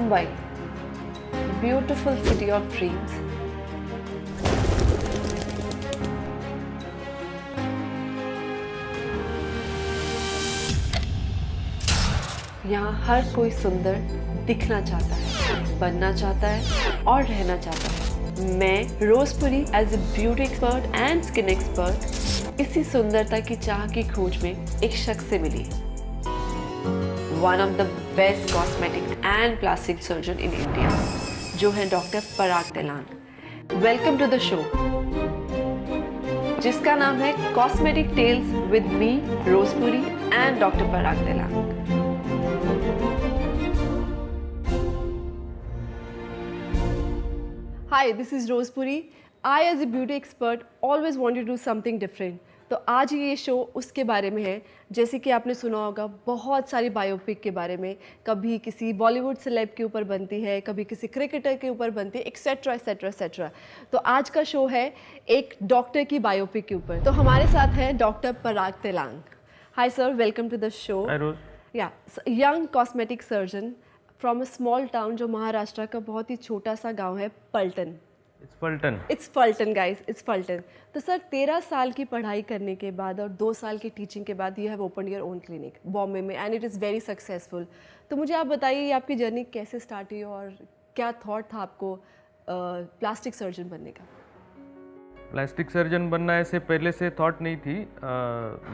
Mumbai, beautiful city of dreams. यहाँ हर कोई सुंदर दिखना चाहता है, बनना चाहता है और रहना चाहता है। मैं Rozpuri as a beauty expert and skin expert इसी सुंदरता की चाह की खोज में एक शख्स से मिली, one of the best cosmetic and plastic surgeon in India, जो है doctor Parag Telang. Welcome to the show, जिसका नाम है cosmetic tales with me Rozpuri and doctor Parag Telang. Hi, this is Rosepuri. I as a beauty expert always want to do something different. तो आज ये show उसके बारे में है, जैसे कि आपने सुना होगा बहुत सारी बायोपिक के बारे में, कभी किसी बॉलीवुड सेलेब के ऊपर बनती है, कभी किसी क्रिकेटर के ऊपर बनती है, एक्सेट्रा एक्सेट्रा एक्सेट्रा। तो आज का शो है एक डॉक्टर की बायोपिक के ऊपर। तो हमारे साथ है doctor Parag Telang. Hi sir, welcome to the show. Hi Rose. Yeah young cosmetic surgeon from a small town, जो महाराष्ट्र का बहुत ही छोटा सा गांव है, पलटन। It's Phaltan guys, it's Phaltan. तो सर 13 साल की पढ़ाई करने के बाद और 2 साल की टीचिंग के बाद you have open your own clinic Bombay में and it is very successful. तो मुझे आप बताइए ये आपकी जर्नी कैसे स्टार्ट हुई और क्या थॉट था आपको प्लास्टिक सर्जन बनने का? प्लास्टिक सर्जन बनना ऐसे पहले से थॉट नहीं थी।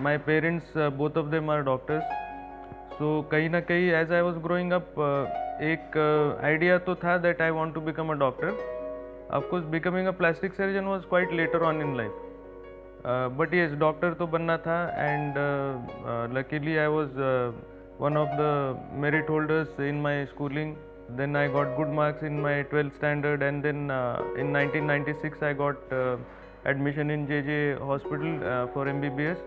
My parents both of them are doctors, so कहीं ना कहीं as I was growing up एक आइडिया तो था that I want to become a doctor. Of course becoming a plastic surgeon was quite later on in life, but yes doctor तो बनना था। And luckily I was one of the merit holders in my schooling. Then I got good marks in my 12th standard, and then in 1996 I got admission in JJ Hospital for MBBS,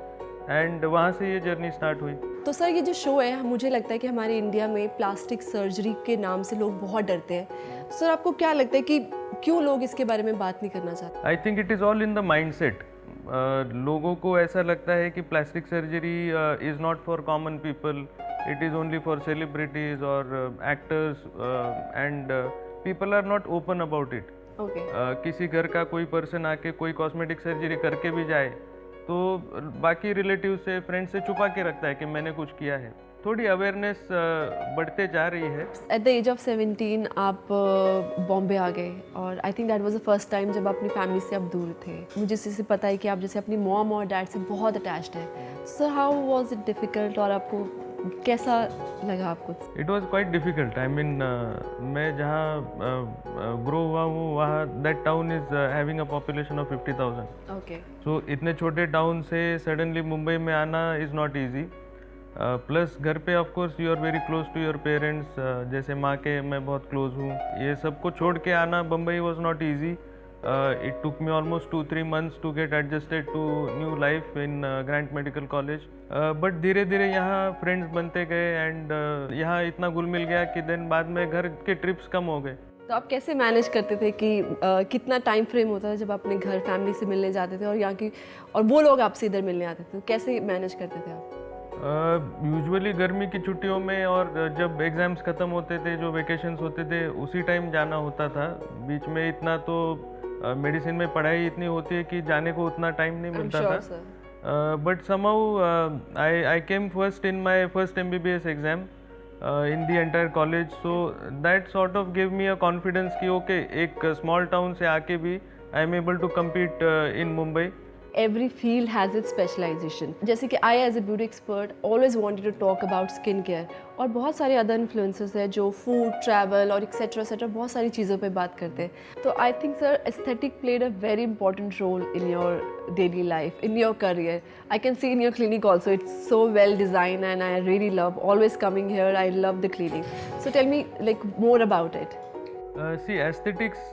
and वहाँ से ये journey start हुई। तो sir ये जो show है, मुझे लगता है कि हमारे इंडिया में प्लास्टिक सर्जरी के नाम से लोग बहुत डरते हैं। सर आपको क्या लगता है कि क्यों लोग इसके बारे में बात नहीं करना चाहते? I think it is all in the mindset. लोगों को ऐसा लगता है कि plastic surgery is not for common people, it is only for celebrities or actors, and people are not open about it. Okay. किसी घर का कोई पर्सन आके कोई कॉस्मेटिक सर्जरी करके भी जाए तो बाकी रिलेटिव से, फ्रेंड से छुपा के रखता है कि मैंने कुछ किया है। थोड़ी अवेयरनेस बढ़ते जा रही है। एट द एज ऑफ 17 आप बॉम्बे आ गए और I think that was the first time जब अपनी फैमिली से आप दूर थे। मुझे इससे पता है कि आप जैसे अपनी मॉम और डैड से बहुत अटैच्ड है। Sir how was it difficult और आपको कैसा लगा आपको? It was quite difficult. I mean मैं जहाँ ग्रो हुआ हूँ वहाँ that town is having a population of 50,000। Okay. So इतने छोटे टाउन से सडनली मुंबई में आना इज़ नॉट ईजी। प्लस घर पे of course you are very close to your parents, जैसे माँ के मैं बहुत क्लोज हूँ। ये सबको छोड़ के आना Bombay was not easy. It took me almost 2-3 months to get adjusted to new life in Grant Medical College. But धीरे धीरे यहाँ फ्रेंड्स बनते गए एंड यहाँ इतना घुल मिल गया कि दिन बाद में घर के ट्रिप्स कम हो गए। तो आप कैसे मैनेज करते थे कि कितना टाइम फ्रेम होता था जब अपने घर फैमिली से मिलने जाते थे और यहाँ की और वो लोग आपसे इधर मिलने आते थे, तो कैसे मैनेज करते थे आप? यूजुअली गर्मी की छुट्टियों में और जब एग्ज़ाम्स ख़त्म होते थे, जो वेकेशंस होते थे, उसी टाइम जाना होता था। बीच में इतना तो मेडिसिन में पढ़ाई इतनी होती है कि जाने को उतना टाइम नहीं मिलता था। But somehow I came first in my first MBBS exam in the entire college, so that sort of give me a confidence कि ओके एक स्मॉल टाउन से आके भी I am able to compete in Mumbai. Every field has its specialization. जैसे कि I as a beauty expert always wanted to talk about skin care और बहुत सारे अदर इन्फ्लुएंसर्स हैं जो फूड, ट्रैवल और एक्सेट्रा एक्सेट्रा बहुत सारी चीज़ों पे बात करते हैं। तो I think sir aesthetic played a very important role in your daily life, in your career. I can see in your clinic also, it's so well design and I really love always coming here. I love the clinic, so tell me like more about it. See aesthetics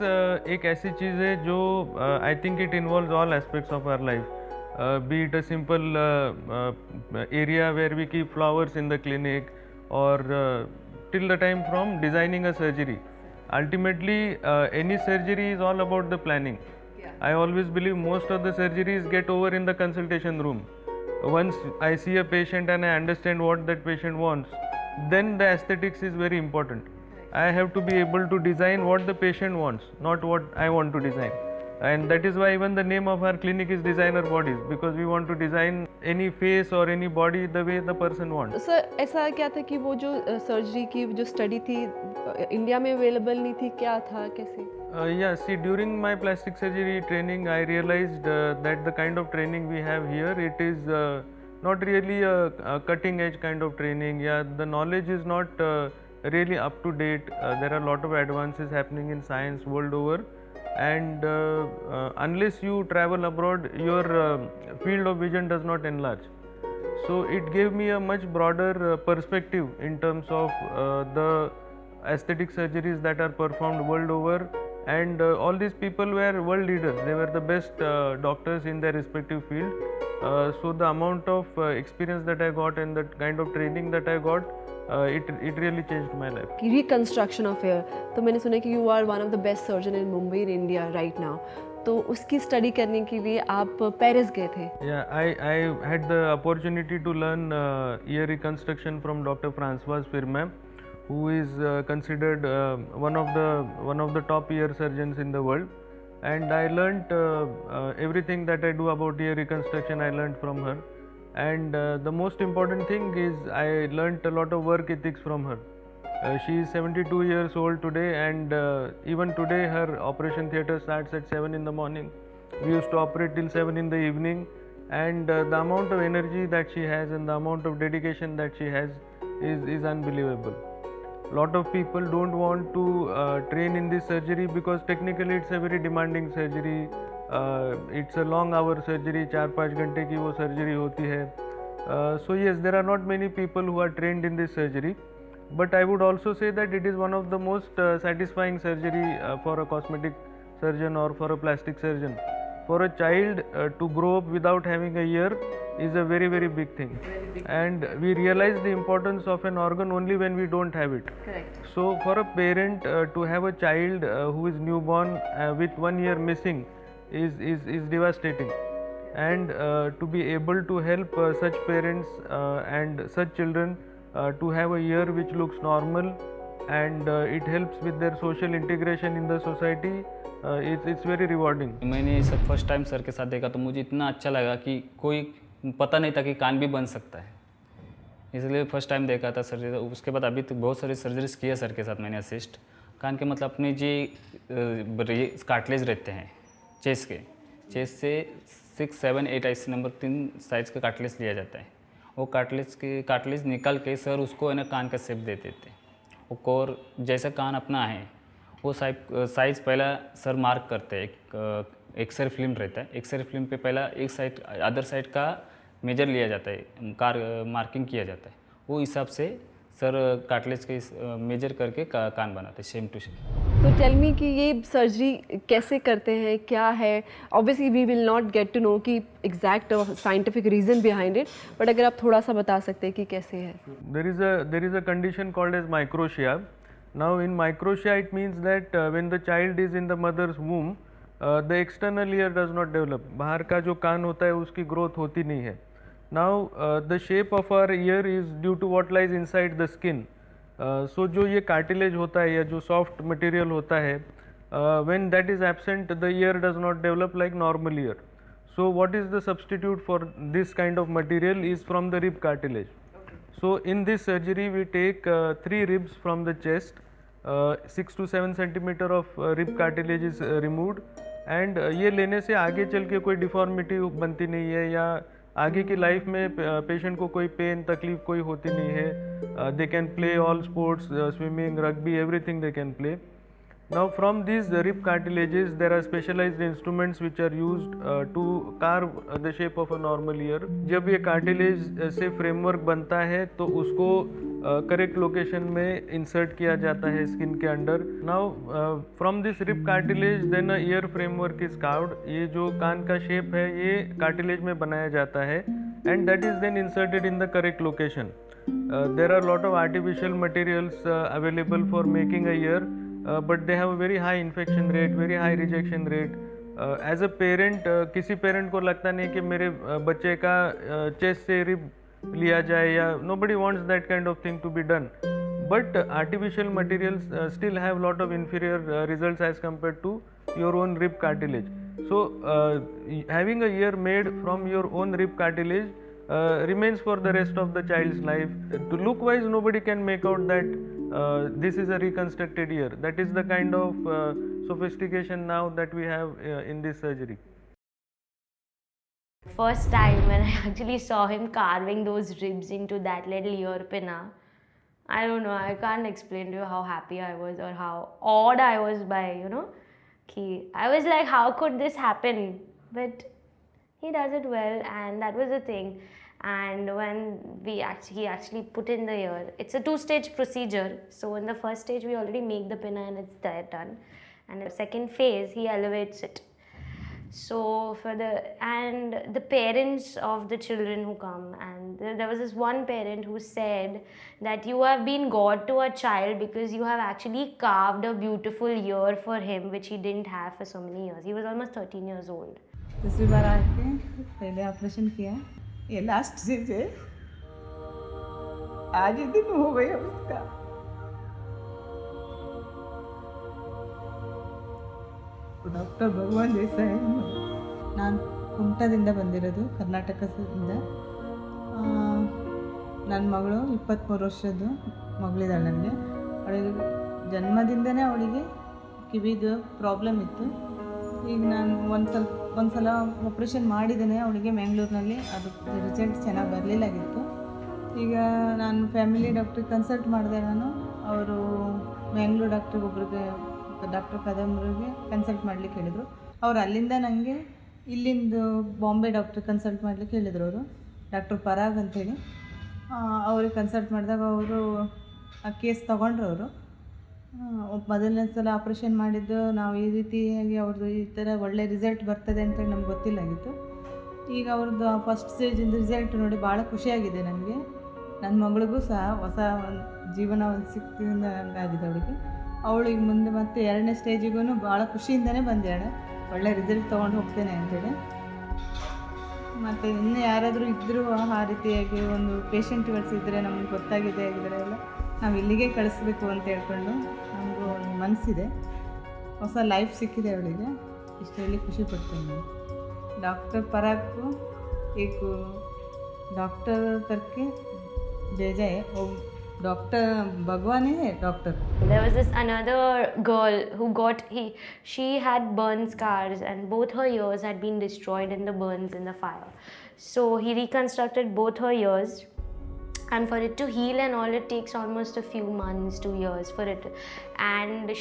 एक ऐसी चीज़ है जो I think it involves all aspects of our life, be it a simple area where we keep flowers in the clinic और till the time from designing a surgery. Ultimately, any surgery is all about the planning. I always believe most of the surgeries get over in the consultation room. Once I see a patient and I understand what that patient wants, then the aesthetics is very important. I have to be able to design what the patient wants, not what I want to design. And that is why even the name of our clinic is Designer Bodies, because we want to design any face or any body the way the person wants. Sir ऐसा क्या था कि वो जो surgery की जो study थी India में अवेलेबल नहीं थी, क्या था, कैसे? Yeah, see, during my plastic surgery training, I realized that the kind of training we have here, it is not really a cutting edge kind of training. Yeah, the knowledge is not really up to date. There are a lot of advances happening in science world over, and unless you travel abroad, your field of vision does not enlarge. So it gave me a much broader perspective in terms of the aesthetic surgeries that are performed world over, and all these people were world leaders. They were the best doctors in their respective field. So the amount of experience that I got and the kind of training that I got, it really changed my life. Reconstruction of hair, तो मैंने सुना कि you are one of the best surgeon in Mumbai in India right now, तो उसकी study करने के लिए आप पेरिस गए थे? Yeah, I had the opportunity to learn ear reconstruction from Dr. Françoise Firmin, who is considered one of the top ear surgeons in the world, and I learnt everything that I do about ear reconstruction. I learnt from her, and the most important thing is I learnt a lot of work ethics from her. She is 72 years old today, and even today her operation theatre starts at 7 in the morning. We used to operate till 7 in the evening, and the amount of energy that she has and the amount of dedication that she has is unbelievable. Lot of people don't want to train in this surgery because technically it's a very demanding surgery. It's a long hour surgery, 4-5 घंटे की वो surgery होती है. So yes, there are not many people who are trained in this surgery, but I would also say that it is one of the most satisfying surgery for a cosmetic surgeon or for a plastic surgeon. For a child to grow up without having a ear is a very, very big thing, and we realize the importance of an organ only when we don't have it. Correct. So for a parent to have a child who is newborn with 1 ear missing is devastating, and to be able to help such parents and such children to have a ear which looks normal, and it helps with their social integration in the society, it's very rewarding. मैंने ये सब first time sir के साथ देखा तो मुझे इतना अच्छा लगा कि कोई पता नहीं था कि कान भी बन सकता है, इसलिए फर्स्ट टाइम देखा था सर्जरी। उसके बाद अभी तक बहुत सारी सर्जरीज किए सर के साथ मैंने असिस्ट। कान के मतलब अपने जी कार्टिलेज रहते हैं चेस्ट से 6, 7, 8 ऐसे नंबर 3 साइज का कार्टिलेज लिया जाता है। वो कार्टिलेज निकाल के सर उसको है ना कान का शेप दे देते हैं। वो कोर जैसा कान अपना है वो साइज पहला सर मार्क करते हैं। एक्सरे फिल्म रहता है, एक्सरे फिल्म पे पहला एक साइड अदर साइड का मेजर लिया जाता है, मार्किंग किया जाता है। वो हिसाब से सर कार्टिलेज के मेजर करके कान बनाते हैं सेम टू सेम। तो टेल मी कि ये सर्जरी कैसे करते हैं, क्या है? Obviously we will not get to know कि exact scientific reason behind it, but अगर आप थोड़ा सा बता सकते हैं कि कैसे है। There is a condition called as microtia. Now in microtia it means that when the child is in the mother's womb, the external ear does not develop. बाहर का जो कान होता है उसकी growth होती नहीं है. Now the shape of our ear is due to what lies inside the skin. So जो ये cartilage होता है या जो soft material होता है, when that is absent, the ear does not develop like normal ear. So what is the substitute for this kind of material is from the rib cartilage. So in this surgery we take 3 ribs from the chest, 6 to 7 centimeter of rib cartilage is removed, and ये लेने से आगे चल के कोई deformity बनती नहीं है या आगे की लाइफ में पेशेंट को कोई पेन तकलीफ कोई होती नहीं है। They can play all sports, swimming, rugby, everything they can play. Now from these rib cartilages there are specialized instruments which are used to carve the shape of a normal ear. जब ये cartilage से framework बनता है तो उसको correct location में insert किया जाता है skin के अंदर। Now from this rib cartilage then a ear framework is carved. ये जो कान का shape है ये cartilage में बनाया जाता है, and that is then inserted in the correct location. There are a lot of artificial materials available for making a ear. But they have a very high infection rate, very high rejection rate. As a parent, किसी parent को लगता नहीं कि मेरे बच्चे का chest से rib लिया जाए या nobody wants that kind of thing to be done. but artificial materials still have lot of inferior results as compared to your own rib cartilage. So having a ear made from your own rib cartilage remains for the rest of the child's life. To look wise, nobody can make out that this is a reconstructed ear. That is the kind of sophistication now that we have in this surgery. First time when I actually saw him carving those ribs into that little ear pinna, I don't know, I can't explain to you how happy I was or how awed I was by, I was like, how could this happen? But he does it well, and that was the thing. And when he actually put in the ear, it's a 2-stage procedure. So in the first stage, we already make the pinna and it's there done. And in the second phase, he elevates it. So the parents of the children who come, and there was this one parent who said that you have been God to a child because you have actually carved a beautiful ear for him which he didn't have for so many years. He was almost 13 years old. दूसरी बार आके पहले operation किया, ये last stage है। आज ही दिन हो गया उसका। ಡಾಕ್ಟರ್ ಭಗವಾನ್ ದೇಸಾಯಿ ನಾನು ಕುಮಟಾದಿಂದ ಬಂದಿರೋದು, ಕರ್ನಾಟಕದಿಂದ. ನನ್ನ ಮಗಳು 23 ವರ್ಷದ್ದು ಮಗಳಿದ್ದಾಳೆ ನನಗೆ. ಅವಳಿಗೆ ಜನ್ಮದಿಂದನೇ ಅವಳಿಗೆ ಕಿವಿದು ಪ್ರಾಬ್ಲಮ್ ಇತ್ತು. ಈಗ ನಾನು ಒಂದು ಸಲ ಆಪ್ರೇಷನ್ ಮಾಡಿದ್ದೇನೆ ಅವಳಿಗೆ ಮ್ಯಾಂಗ್ಳೂರಿನಲ್ಲಿ. ಅದು ರಿಸಲ್ಟ್ ಚೆನ್ನಾಗಿ ಬರಲಿಲ್ಲಾಗಿತ್ತು. ಈಗ ನಾನು ಫ್ಯಾಮಿಲಿ ಡಾಕ್ಟ್ರಿಗೆ ಕನ್ಸಲ್ಟ್ ಮಾಡಿದೆ. ಅವರು ಮ್ಯಾಂಗ್ಳೂರ್ ಡಾಕ್ಟ್ರಿಗೆ ಒಬ್ರಿಗೆ, ಡಾಕ್ಟರ್ ಕದಂಬ್ರಿಗೆ ಕನ್ಸಲ್ಟ್ ಮಾಡಲಿಕ್ಕೆ ಹೇಳಿದರು. ಅವ್ರು ಅಲ್ಲಿಂದ ನನಗೆ ಇಲ್ಲಿಂದು ಬಾಂಬೆ ಡಾಕ್ಟ್ರಿಗೆ ಕನ್ಸಲ್ಟ್ ಮಾಡಲಿಕ್ಕೆ ಹೇಳಿದರು. ಅವರು ಡಾಕ್ಟರ್ ಪರಾಗ್ ಅಂಥೇಳಿ ಅವ್ರಿಗೆ ಕನ್ಸಲ್ಟ್ ಮಾಡಿದಾಗ ಅವರು ಆ ಕೇಸ್ ತೊಗೊಂಡ್ರು. ಅವರು ಮೊದಲನೇ ಸಲ ಆಪ್ರೇಷನ್ ಮಾಡಿದ್ದು ನಾವು ಈ ರೀತಿಯಾಗಿ ಅವ್ರದ್ದು ಈ ಥರ ಒಳ್ಳೆ ರಿಸಲ್ಟ್ ಬರ್ತದೆ ಅಂತೇಳಿ ನಮ್ಗೆ ಗೊತ್ತಿಲ್ಲಾಗಿತ್ತು. ಈಗ ಅವ್ರದ್ದು ಫಸ್ಟ್ ಸ್ಟೇಜಿಂದ ರಿಸಲ್ಟ್ ನೋಡಿ ಭಾಳ ಖುಷಿಯಾಗಿದೆ ನನಗೆ. ನನ್ನ ಮಗಳಿಗೂ ಸಹ ಹೊಸ ಒಂದು ಜೀವನ ಒಂದು ಸಿಕ್ಕಿದಂಗಾಗಿದೆ ಅವಳಿಗೆ. ಅವಳಿಗೆ ಮುಂದೆ ಮತ್ತೆ 2ನೇ ಸ್ಟೇಜಿಗೂ ಭಾಳ ಖುಷಿಯಿಂದನೇ ಬಂದಿದ್ದಾಳೆ. ಒಳ್ಳೆ ರಿಸಲ್ಟ್ ತೊಗೊಂಡು ಹೋಗ್ತೇನೆ ಅಂತೇಳಿ. ಮತ್ತು ಇನ್ನು ಯಾರಾದರೂ ಇದ್ದರೂ ಆ ರೀತಿಯಾಗಿ ಒಂದು ಪೇಷಂಟ್ಗಳಿಸಿದ್ರೆ ನಮ್ಗೆ ಗೊತ್ತಾಗಿದೆ ಆಗಿದ್ರೆ ಎಲ್ಲ ನಾವು ಇಲ್ಲಿಗೆ ಕಳಿಸ್ಬೇಕು ಅಂತ ಹೇಳ್ಕೊಂಡು ನಮಗೂ ಒಂದು ಮನಸ್ಸಿದೆ. ಹೊಸ ಲೈಫ್ ಸಿಕ್ಕಿದೆ ಅವಳಿಗೆ, ಇಷ್ಟು ಹೇಳಿ ಖುಷಿ ಪಡ್ತೀನಿ ನಾನು. डॉक्टर पराग को एक डॉक्टर करके भेजा है, वो डॉक्टर भगवान है doctor. There was this another girl who she had burn scars and both her ears had been destroyed in the burns in the fire. So he reconstructed both her ears, and for it to heal and all, it takes almost a few months, 2 years for it. And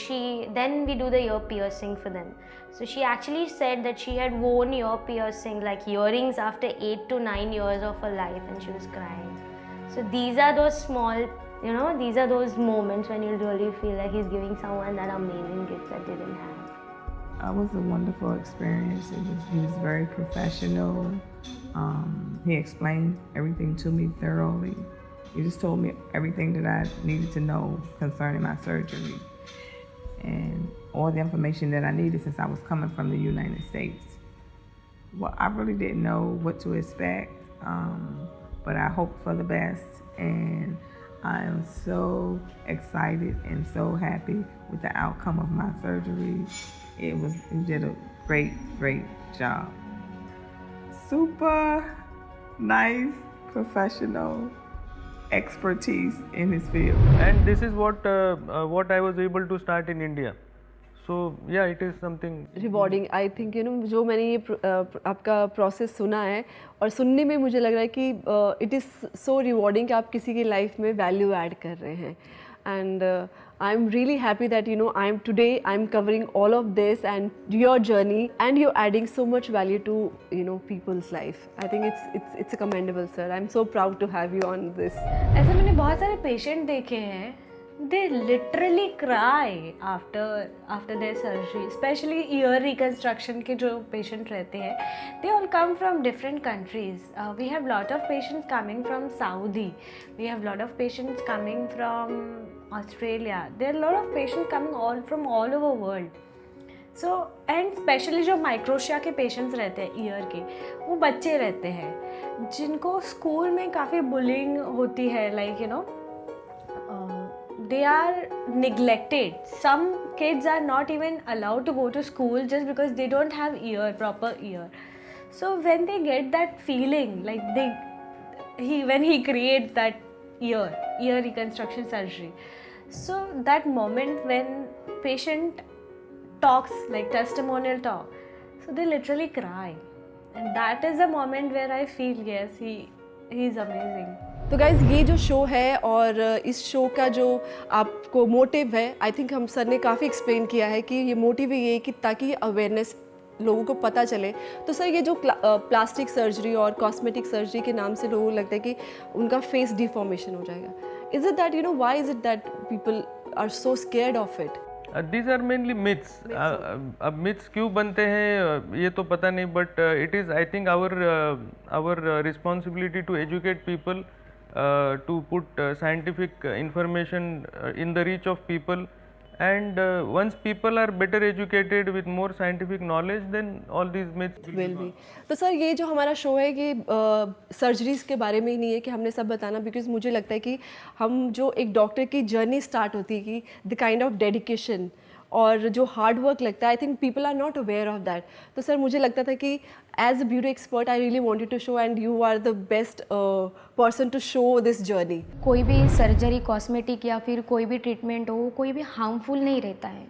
then we do the ear piercing for them. So she actually said that she had worn ear piercing, like earrings, after 8 to 9 years of her life, and she was crying. So these are those small, these are those moments when you really feel like he's giving someone that amazing gift that they didn't have. It was a wonderful experience. He was very professional. He explained everything to me thoroughly. He just told me everything that I needed to know concerning my surgery and all the information that I needed since I was coming from the United States. Well, I really didn't know what to expect, but I hoped for the best, and I am so excited and so happy with the outcome of my surgery. He did a great job. Super nice, professional expertise in his field. And this is what I was able to start in India. So yeah, it is something rewarding. I think जो मैंने ये आपका process सुना है और सुनने में मुझे लग रहा है कि इट इज़ सो रिवॉर्डिंग कि आप किसी की लाइफ में वैल्यू ऐड कर रहे हैं. And I am really happy that I am covering all of this and your journey, and you adding so much value to people's life. I think it's commendable sir. I am so proud to have you on this. ऐसे मैंने बहुत सारे patient देखे हैं, they literally cry after their surgery, especially ear reconstruction के जो patient रहते हैं, they all come from different countries. We have lot of patients coming from Saudi, we have lot of patients coming from Australia, there are a lot of patients coming from all over world. So and especially जो microtia के patients रहते हैं year के, वो बच्चे रहते हैं जिनको स्कूल में काफ़ी बुलिंग होती है, like they are neglected. Some kids are not even allowed to go to school just because they don't have proper ear. So when they get that feeling, like when he creates that ear reconstruction surgery, so that moment when patient talks, like testimonial talk, so they literally cry, and that is the moment where I feel yes, he is amazing. तो guys ये जो show है और इस show का जो आपको motive है, आई थिंक हम सर ने काफ़ी एक्सप्लेन किया है कि ये मोटिव ये है कि ताकि अवेयरनेस लोगों को पता चले। तो सर ये जो प्लास्टिक सर्जरी और कॉस्मेटिक सर्जरी के नाम से लोगों को लगता है कि उनका फेस डिफॉर्मेशन हो जाएगा, is it that why is it that people are so scared of it? These are mainly myths. अब मिथ्स क्यों बनते हैं ये तो पता नहीं, but it is I think our responsibility to educate people, to put scientific information in the reach of people, and once people are better educated with more scientific knowledge, then all these myths will be. तो sir ये जो हमारा show है कि surgeries के बारे में ही नहीं है कि हमने सब बताना, बिकॉज मुझे लगता है कि हम जो एक डॉक्टर की जर्नी स्टार्ट होती है कि द काइंड ऑफ डेडिकेशन और जो हार्ड वर्क लगता है, I think people are not aware of that. तो सर मुझे लगता था कि as a beauty expert I really wanted to show, and you are the best person to show this journey. कोई भी सर्जरी, कॉस्मेटिक या फिर कोई भी ट्रीटमेंट हो, कोई भी हार्मफुल नहीं रहता है।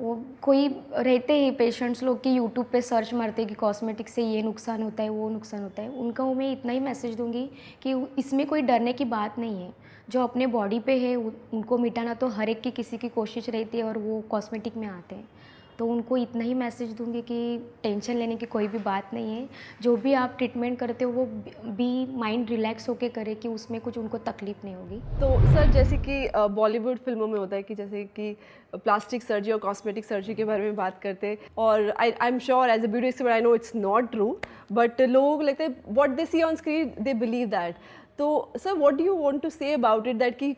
वो कोई रहते ही पेशेंट्स लोग कि यूट्यूब पे सर्च मारते कि कॉस्मेटिक से ये नुकसान होता है, वो नुकसान होता है, उनको मैं इतना ही मैसेज दूंगी कि इसमें कोई डरने की बात नहीं है। जो अपने बॉडी पे है उनको मिटाना तो हर एक की किसी की कोशिश रहती है, और वो कॉस्मेटिक में आते हैं, तो उनको इतना ही मैसेज दूंगी कि टेंशन लेने की कोई भी बात नहीं है। जो भी आप ट्रीटमेंट करते हो वो भी माइंड रिलैक्स होके करे कि उसमें कुछ उनको तकलीफ नहीं होगी। तो सर जैसे कि बॉलीवुड फिल्मों में होता है कि जैसे कि प्लास्टिक सर्जरी और कॉस्मेटिक सर्जरी के बारे में बात करते हैं, और I am sure as a beauty expert I know it's not true, but लोगों को लगता है what they see on screen they believe that. तो sir what do you want to say about it, that कि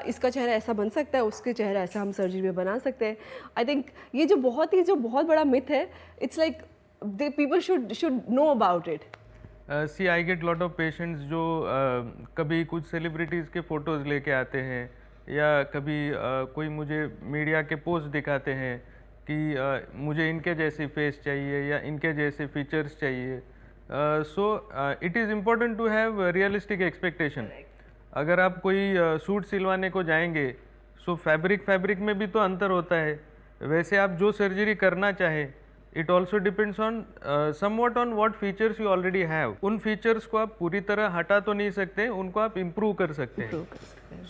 इसका चेहरा ऐसा बन सकता है, उसके चेहरा ऐसा हम सर्जरी में बना सकते हैं? आई थिंक ये जो बहुत बड़ा मिथ है, it's like the people should know about it. See I get lot of patients जो कभी कुछ सेलिब्रिटीज़ के फ़ोटोज़ लेके आते हैं, या कभी कोई मुझे मीडिया के पोस्ट दिखाते हैं कि मुझे इनके जैसी फेस चाहिए या इनके जैसे फीचर्स चाहिए। So it is important to have realistic expectation. अगर आप कोई सूट सिलवाने को जाएंगे, सो फैब्रिक में भी तो अंतर होता है। वैसे आप जो सर्जरी करना चाहें, it also depends on somewhat on what features you already have. उन फीचर्स को आप पूरी तरह हटा तो नहीं सकते, उनको आप इम्प्रूव कर सकते हैं।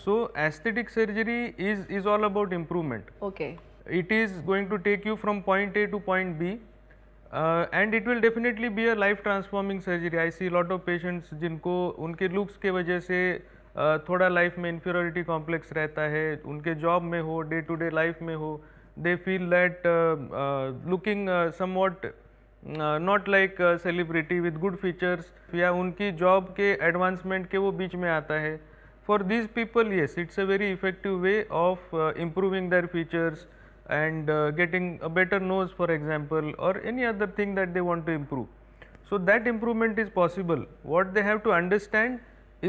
So aesthetic surgery is all about improvement. Okay, it is going to take you from point A to point B, and it will definitely be a life transforming surgery. I see a lot of patients जिनको उनके looks के वजह से थोड़ा life में inferiority complex रहता है, उनके जॉब में हो, डे टू डे लाइफ में हो, they feel that looking somewhat not like celebrity with good features, या उनकी जॉब के एडवांसमेंट के वो बीच में आता है। For these people, yes, it's a very effective way of improving their features and getting a better nose, for example, or any other thing that they want to improve. So that improvement is possible. What they have to understand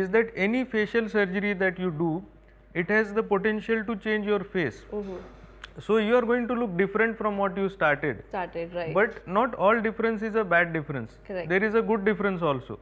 is that any facial surgery that you do, it has the potential to change your face. So you are going to look different from what you started, right? But not all difference is a bad difference. Correct. There is a good difference also.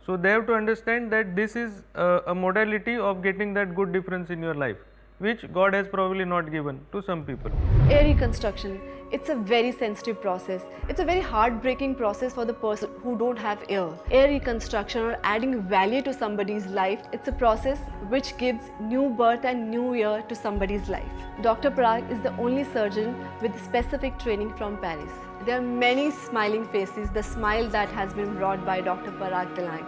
So they have to understand that this is a modality of getting that good difference in your life, which God has probably not given to some people. Ear reconstruction, it's a very sensitive process. It's a very heartbreaking process for the person who don't have ear. Ear reconstruction or adding value to somebody's life, it's a process which gives new birth and new ear to somebody's life. Dr. Parag is the only surgeon with specific training from Paris. There are many smiling faces, the smile that has been brought by Dr. Parag Tilak.